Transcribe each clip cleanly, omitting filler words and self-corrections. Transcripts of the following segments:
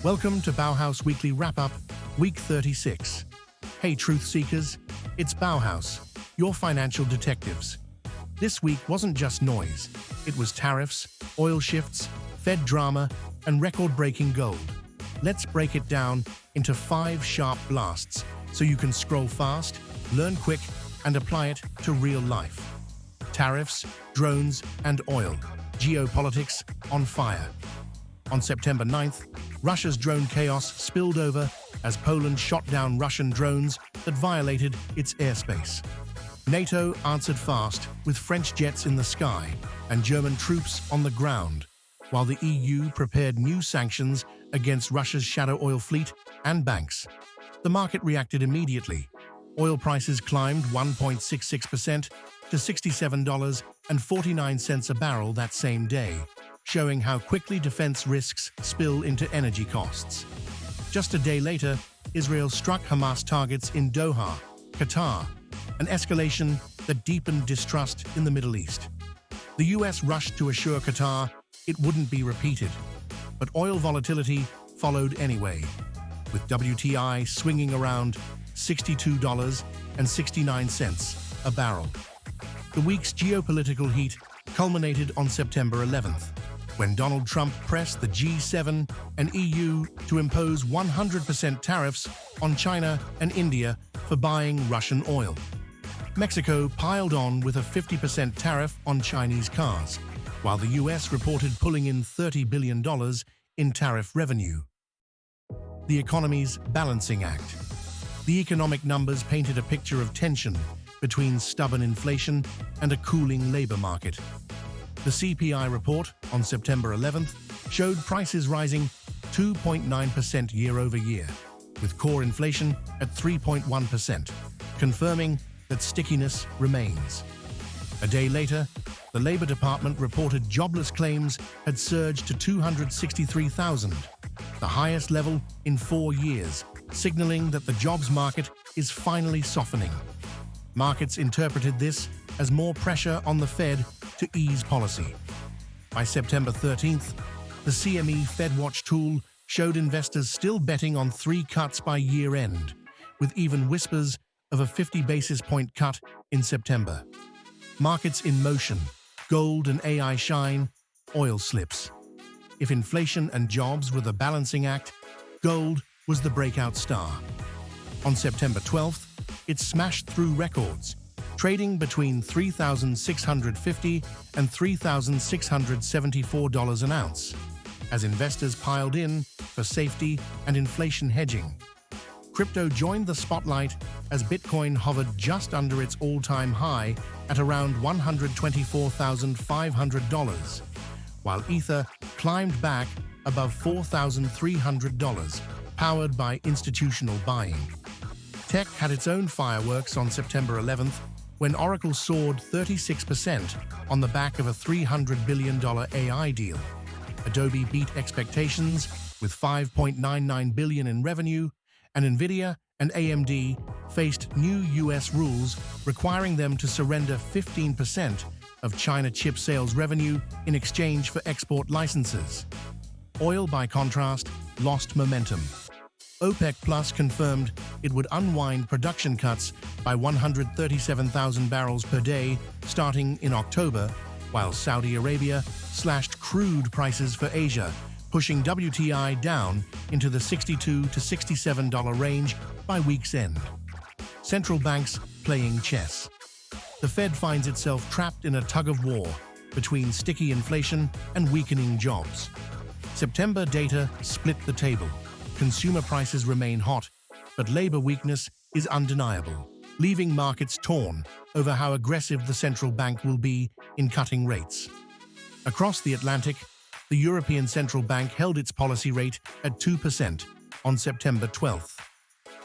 Welcome to Bauhaus Weekly Wrap-Up, Week 36. Hey Truth Seekers, it's Bauhaus, your financial detectives. This week wasn't just noise. It was tariffs, oil shifts, Fed drama, and record-breaking gold. Let's break it down into 5 sharp blasts so you can scroll fast, learn quick, and apply it to real life. Tariffs, drones, and oil. Geopolitics on fire. On September 9th, Russia's drone chaos spilled over as Poland shot down Russian drones that violated its airspace. NATO answered fast with French jets in the sky and German troops on the ground, while the EU prepared new sanctions against Russia's shadow oil fleet and banks. The market reacted immediately. Oil prices climbed 1.66% to $67.49 a barrel that same day, showing how quickly defense risks spill into energy costs. Just a day later, Israel struck Hamas targets in Doha, Qatar, an escalation that deepened distrust in the Middle East. The US rushed to assure Qatar it wouldn't be repeated, but oil volatility followed anyway, with WTI swinging around $62.69 a barrel. The week's geopolitical heat culminated on September 11th, when Donald Trump pressed the G7 and EU to impose 100% tariffs on China and India for buying Russian oil. Mexico piled on with a 50% tariff on Chinese cars, while the US reported pulling in $30 billion in tariff revenue. The economy's balancing act. The economic numbers painted a picture of tension between stubborn inflation and a cooling labor market. The CPI report on September 11th showed prices rising 2.9% year-over-year, with core inflation at 3.1%, confirming that stickiness remains. A day later, the Labor Department reported jobless claims had surged to 263,000, the highest level in 4 years, signaling that the jobs market is finally softening. Markets interpreted this as more pressure on the Fed to ease policy. By September 13th, the CME FedWatch tool showed investors still betting on 3 cuts by year-end, with even whispers of a 50 basis point cut in September. Markets in motion, gold and AI shine, oil slips. If inflation and jobs were the balancing act, gold was the breakout star. On September 12th, it smashed through records, trading between $3,650 and $3,674 an ounce, as investors piled in for safety and inflation hedging. Crypto joined the spotlight as Bitcoin hovered just under its all-time high at around $124,500, while Ether climbed back above $4,300, powered by institutional buying. Tech had its own fireworks on September 11th, when Oracle soared 36% on the back of a $300 billion AI deal. Adobe beat expectations with $5.99 billion in revenue, and Nvidia and AMD faced new US rules requiring them to surrender 15% of China chip sales revenue in exchange for export licenses. Oil, by contrast, lost momentum. OPEC Plus confirmed it would unwind production cuts by 137,000 barrels per day starting in October, while Saudi Arabia slashed crude prices for Asia, pushing WTI down into the $62 to $67 range by week's end. Central banks playing chess. The Fed finds itself trapped in a tug-of-war between sticky inflation and weakening jobs. September data split the table. Consumer prices remain hot, but labor weakness is undeniable, leaving markets torn over how aggressive the central bank will be in cutting rates. Across the Atlantic, the European Central Bank held its policy rate at 2% on September 12th,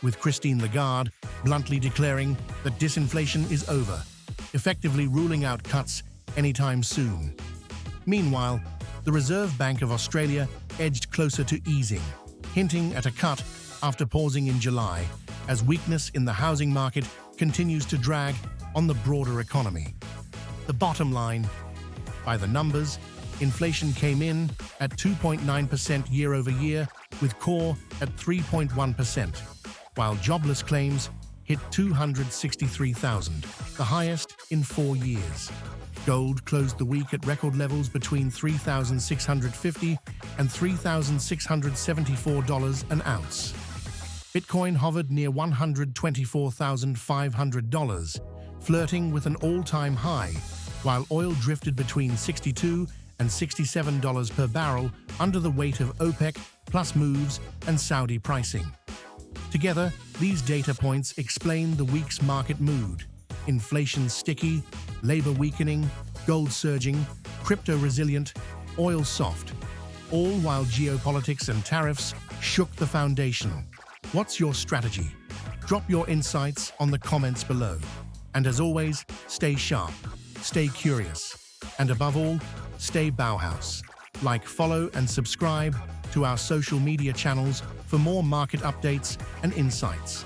with Christine Lagarde bluntly declaring that disinflation is over, effectively ruling out cuts anytime soon. Meanwhile, the Reserve Bank of Australia edged closer to easing, hinting at a cut after pausing in July, as weakness in the housing market continues to drag on the broader economy. The bottom line: by the numbers, inflation came in at 2.9% year-over-year, with core at 3.1%, while jobless claims hit 263,000, the highest in 4 years. Gold closed the week at record levels between $3,650 and $3,674 an ounce. Bitcoin hovered near $124,500, flirting with an all-time high, while oil drifted between $62 and $67 per barrel under the weight of OPEC plus moves and Saudi pricing. Together, these data points explain the week's market mood: inflation sticky, labor weakening, gold surging, crypto resilient, oil soft, all while geopolitics and tariffs shook the foundation. What's your strategy? Drop your insights on the comments below. And as always, stay sharp, stay curious, and above all, stay Bauhaus. Like, follow, and subscribe to our social media channels for more market updates and insights.